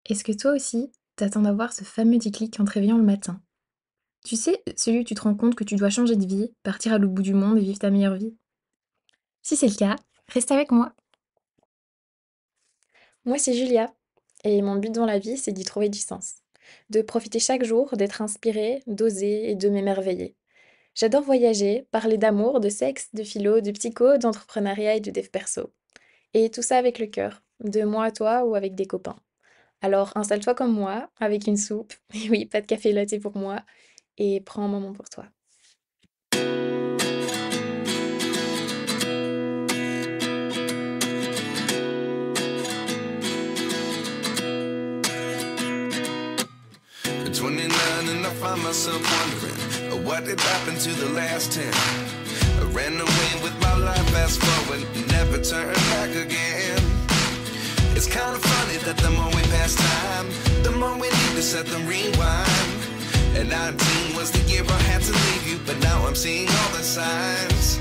Est-ce que toi aussi, t'attends d'avoir ce fameux déclic en te réveillant le matin? Tu sais, celui où tu te rends compte que tu dois changer de vie, partir à l'autre bout du monde et vivre ta meilleure vie? Si c'est le cas, reste avec moi. Moi, c'est Julia. Et mon but dans la vie, c'est d'y trouver du sens. De profiter chaque jour, d'être inspirée, d'oser et de m'émerveiller. J'adore voyager, parler d'amour, de sexe, de philo, de psycho, d'entrepreneuriat et de dev perso. Et tout ça avec le cœur, de moi à toi ou avec des copains. Alors installe-toi comme moi, avec une soupe, et oui, pas de café latte pour moi, et prends un moment pour toi. 29 and I find myself wondering what did happen to the last 10. I ran away with my life, fast forward, never turn back again. It's kind of funny that the more we pass time, the more we need to set the rewind. And 19 was the year I had to leave you, but now I'm seeing all the signs.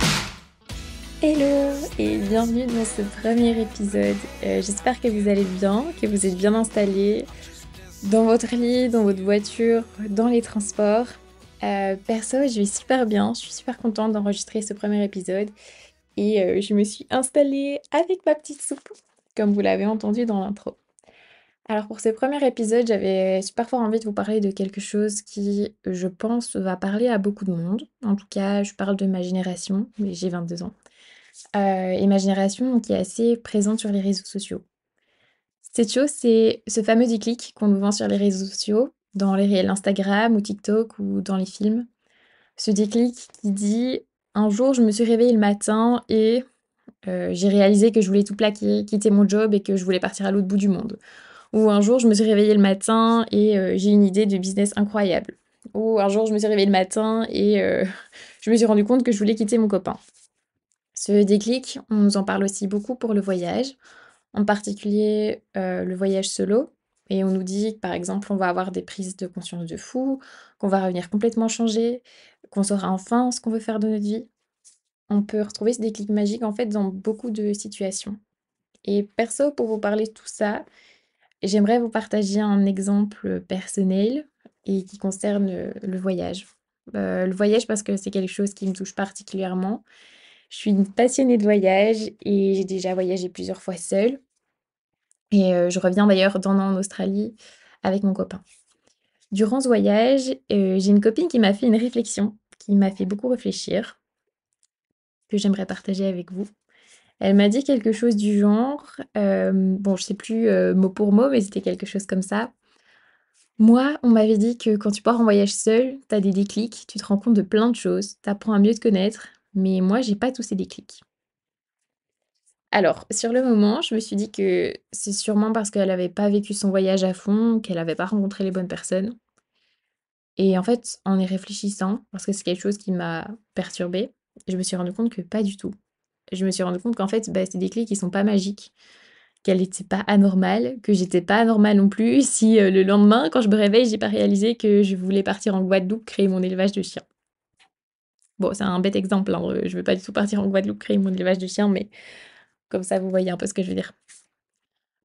Hello et bienvenue dans ce premier épisode. J'espère que vous allez bien, que vous êtes bien installés dans votre lit, dans votre voiture, dans les transports. Perso, je vais super bien, je suis super contente d'enregistrer ce premier épisode et je me suis installée avec ma petite soupe, comme vous l'avez entendu dans l'intro. Alors pour ce premier épisode, j'avais super fort envie de vous parler de quelque chose qui, je pense, va parler à beaucoup de monde. En tout cas, je parle de ma génération, mais j'ai 22 ans. Et ma génération qui est assez présente sur les réseaux sociaux. Cette chose, c'est ce fameux déclic qu'on nous vend sur les réseaux sociaux, dans les réels Instagram ou TikTok ou dans les films. Ce déclic qui dit: «Un jour, je me suis réveillée le matin et j'ai réalisé que je voulais tout plaquer, quitter mon job et que je voulais partir à l'autre bout du monde». Ou un jour, je me suis réveillée le matin et j'ai une idée de business incroyable. Ou un jour, je me suis réveillée le matin et je me suis rendu compte que je voulais quitter mon copain. Ce déclic, on nous en parle aussi beaucoup pour le voyage, en particulier le voyage solo. Et on nous dit que par exemple, on va avoir des prises de conscience de fou, qu'on va revenir complètement changé, qu'on saura enfin ce qu'on veut faire de notre vie. On peut retrouver ce déclic magique en fait dans beaucoup de situations. Et perso, pour vous parler de tout ça, j'aimerais vous partager un exemple personnel et qui concerne le voyage. Le voyage parce que c'est quelque chose qui me touche particulièrement. Je suis une passionnée de voyage et j'ai déjà voyagé plusieurs fois seule. Et je reviens d'ailleurs d'1 an en Australie avec mon copain. Durant ce voyage, j'ai une copine qui m'a fait une réflexion, qui m'a fait beaucoup réfléchir, que j'aimerais partager avec vous. Elle m'a dit quelque chose du genre, bon je sais plus, mot pour mot, mais c'était quelque chose comme ça: «Moi, on m'avait dit que quand tu pars en voyage seule, tu as des déclics, tu te rends compte de plein de choses, tu apprends à mieux te connaître, mais moi j'ai pas tous ces déclics». Alors, sur le moment, je me suis dit que c'est sûrement parce qu'elle avait pas vécu son voyage à fond, qu'elle avait pas rencontré les bonnes personnes. Et en fait, en y réfléchissant, parce que c'est quelque chose qui m'a perturbée, je me suis rendu compte que pas du tout. Je me suis rendu compte qu'en fait, bah, c'est des clés qui sont pas magiques, qu'elle était pas anormale, que j'étais pas anormale non plus si, le lendemain, quand je me réveille, j'ai pas réalisé que je voulais partir en Guadeloupe créer mon élevage de chiens. Bon, c'est un bête exemple, hein, je veux pas du tout partir en Guadeloupe créer mon élevage de chiens, mais comme ça, vous voyez un peu ce que je veux dire.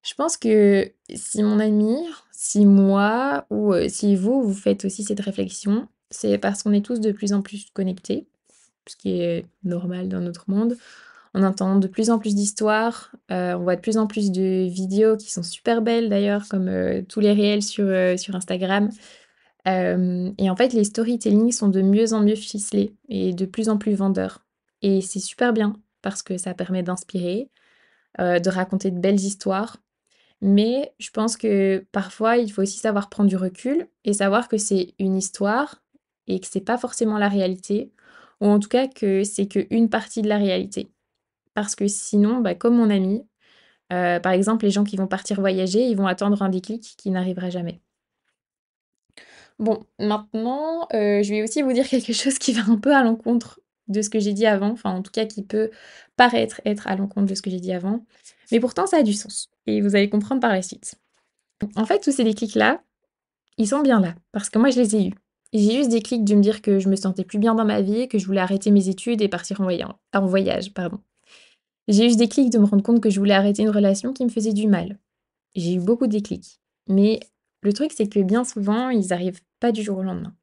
Je pense que si mon ami, si moi ou si vous, vous faites aussi cette réflexion, c'est parce qu'on est tous de plus en plus connectés, ce qui est normal dans notre monde. On entend de plus en plus d'histoires, on voit de plus en plus de vidéos qui sont super belles d'ailleurs, comme, tous les réels sur Instagram. Hem Et en fait, les storytelling sont de mieux en mieux ficelés et de plus en plus vendeurs et c'est super bien parce que ça permet d'inspirer, de raconter de belles histoires. Mais je pense que parfois, il faut aussi savoir prendre du recul et savoir que c'est une histoire et que c'est pas forcément la réalité, ou en tout cas que c'est qu'une partie de la réalité. Parce que sinon, bah, comme mon ami, par exemple, les gens qui vont partir voyager, ils vont attendre un déclic qui n'arrivera jamais. Bon, maintenant, je vais aussi vous dire quelque chose qui va un peu à l'encontre de ce que j'ai dit avant, enfin, en tout cas, qui peut paraître être à l'encontre de ce que j'ai dit avant, mais pourtant ça a du sens et vous allez comprendre par la suite. En fait, tous ces déclics-là, ils sont bien là, parce que moi je les ai eus. J'ai eu ce déclic de me dire que je me sentais plus bien dans ma vie, que je voulais arrêter mes études et partir en voyage, pardon. J'ai eu ce déclic de me rendre compte que je voulais arrêter une relation qui me faisait du mal. J'ai eu beaucoup de déclics. mais le truc, c'est que bien souvent, ils arrivent pas du jour au lendemain.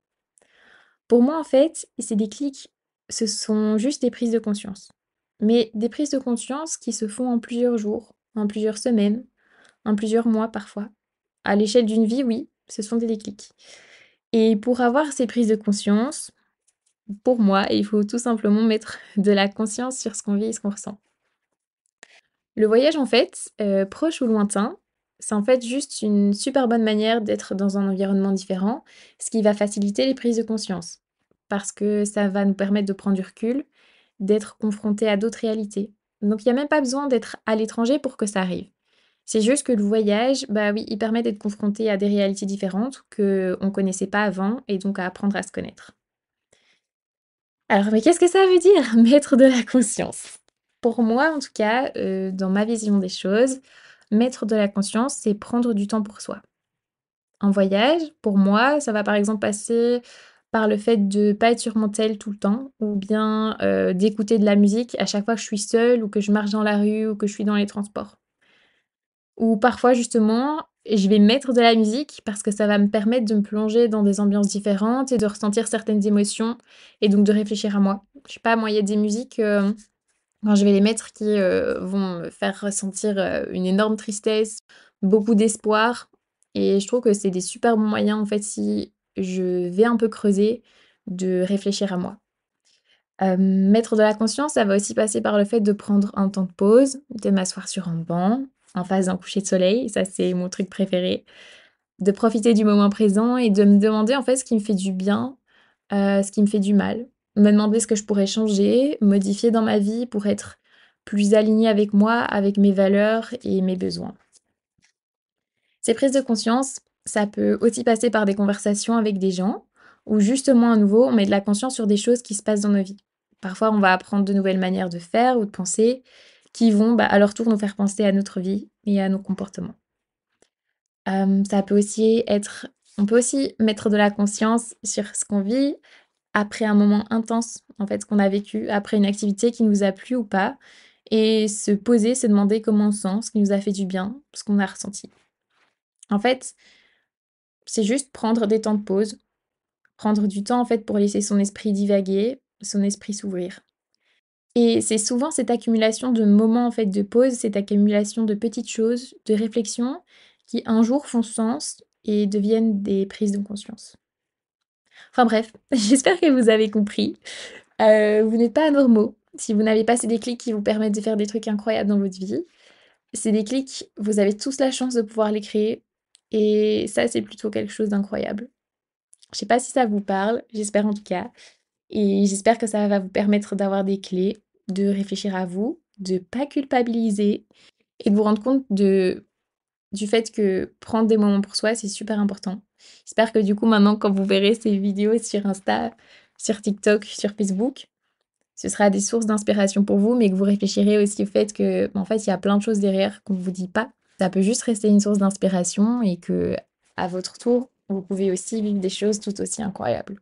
Pour moi, en fait, ces déclics, ce sont juste des prises de conscience. Mais des prises de conscience qui se font en plusieurs jours, en plusieurs semaines, en plusieurs mois parfois. À l'échelle d'une vie, oui, ce sont des déclics. Et pour avoir ces prises de conscience, pour moi, il faut tout simplement mettre de la conscience sur ce qu'on vit et ce qu'on ressent. Le voyage, en fait, proche ou lointain, c'est en fait juste une super bonne manière d'être dans un environnement différent, ce qui va faciliter les prises de conscience. Parce que ça va nous permettre de prendre du recul, d'être confrontés à d'autres réalités. Donc il y a même pas besoin d'être à l'étranger pour que ça arrive. C'est juste que le voyage, bah oui, il permet d'être confronté à des réalités différentes qu'on ne connaissait pas avant et donc à apprendre à se connaître. Alors, mais qu'est-ce que ça veut dire mettre de la conscience? Pour moi, en tout cas, dans ma vision des choses, mettre de la conscience, c'est prendre du temps pour soi. En voyage, pour moi, ça va par exemple passer par le fait de pas être sur mon tel tout le temps ou bien, d'écouter de la musique à chaque fois que je suis seule ou que je marche dans la rue ou que je suis dans les transports. Ou parfois justement, je vais mettre de la musique parce que ça va me permettre de me plonger dans des ambiances différentes et de ressentir certaines émotions et donc de réfléchir à moi. Je sais pas, moi, il y a des musiques, quand je vais les mettre qui, vont me faire ressentir, une énorme tristesse, beaucoup d'espoir et je trouve que c'est des super bons moyens, en fait, si je vais un peu creuser, de réfléchir à moi. Mettre de la conscience, ça va aussi passer par le fait de prendre un temps de pause, de m'asseoir sur un banc, en face d'un coucher de soleil, ça c'est mon truc préféré. De profiter du moment présent et de me demander en fait ce qui me fait du bien, ce qui me fait du mal. Me demander ce que je pourrais changer, modifier dans ma vie pour être plus alignée avec moi, avec mes valeurs et mes besoins. Ces prises de conscience, ça peut aussi passer par des conversations avec des gens, où justement à nouveau, on met de la conscience sur des choses qui se passent dans nos vies. Parfois, on va apprendre de nouvelles manières de faire ou de penser qui vont à leur tour nous faire penser à notre vie et à nos comportements. Ça peut aussi être on peut aussi mettre de la conscience sur ce qu'on vit après un moment intense, en fait, ce qu'on a vécu, après une activité qui nous a plu ou pas et se poser, se demander comment on se sent, ce qui nous a fait du bien, ce qu'on a ressenti. En fait, c'est juste prendre des temps de pause, prendre du temps, en fait, pour laisser son esprit divaguer, son esprit s'ouvrir. Et c'est souvent cette accumulation de moments, en fait, de pause, cette accumulation de petites choses, de réflexions qui, un jour, font sens et deviennent des prises de conscience. Enfin bref, j'espère que vous avez compris. Vous n'êtes pas anormaux si vous n'avez pas ces déclics qui vous permettent de faire des trucs incroyables dans votre vie. Ces déclics, vous avez tous la chance de pouvoir les créer et ça, c'est plutôt quelque chose d'incroyable. Je sais pas si ça vous parle, j'espère en tout cas. Et j'espère que ça va vous permettre d'avoir des clés, de réfléchir à vous, de pas culpabiliser et de vous rendre compte du fait que prendre des moments pour soi, c'est super important. J'espère que du coup, maintenant, quand vous verrez ces vidéos sur Insta, sur TikTok, sur Facebook, ce sera des sources d'inspiration pour vous, mais que vous réfléchirez aussi au fait que, en fait, il y a plein de choses derrière qu'on ne vous dit pas. Ça peut juste rester une source d'inspiration et que, à votre tour, vous pouvez aussi vivre des choses tout aussi incroyables.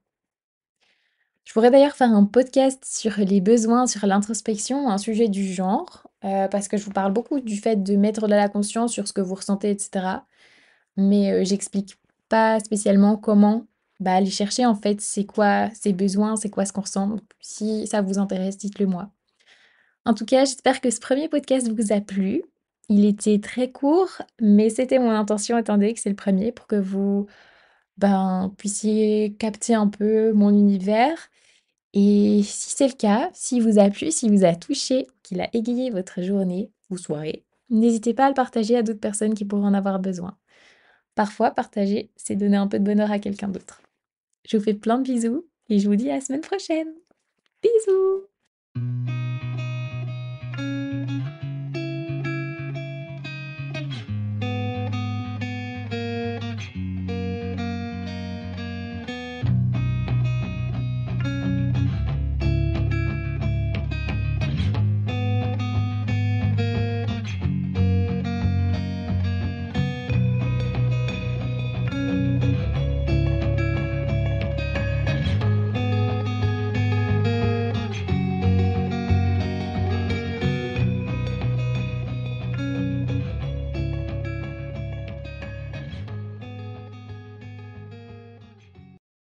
Je pourrais d'ailleurs faire un podcast sur les besoins, sur l'introspection, un sujet du genre, parce que je vous parle beaucoup du fait de mettre de la conscience sur ce que vous ressentez, etc. Mais j'explique pas spécialement comment aller chercher en fait c'est quoi ces besoins, c'est quoi ce qu'on ressent. Donc, si ça vous intéresse, dites-le moi. En tout cas, j'espère que ce premier podcast vous a plu. Il était très court, mais c'était mon intention étant donné que c'est le premier pour que vous puissiez capter un peu mon univers et si c'est le cas, s'il vous a plu, s'il vous a touché, qu'il a égayé votre journée ou soirée, n'hésitez pas à le partager à d'autres personnes qui pourraient en avoir besoin. Parfois, partager, c'est donner un peu de bonheur à quelqu'un d'autre. Je vous fais plein de bisous et je vous dis à la semaine prochaine. Bisous!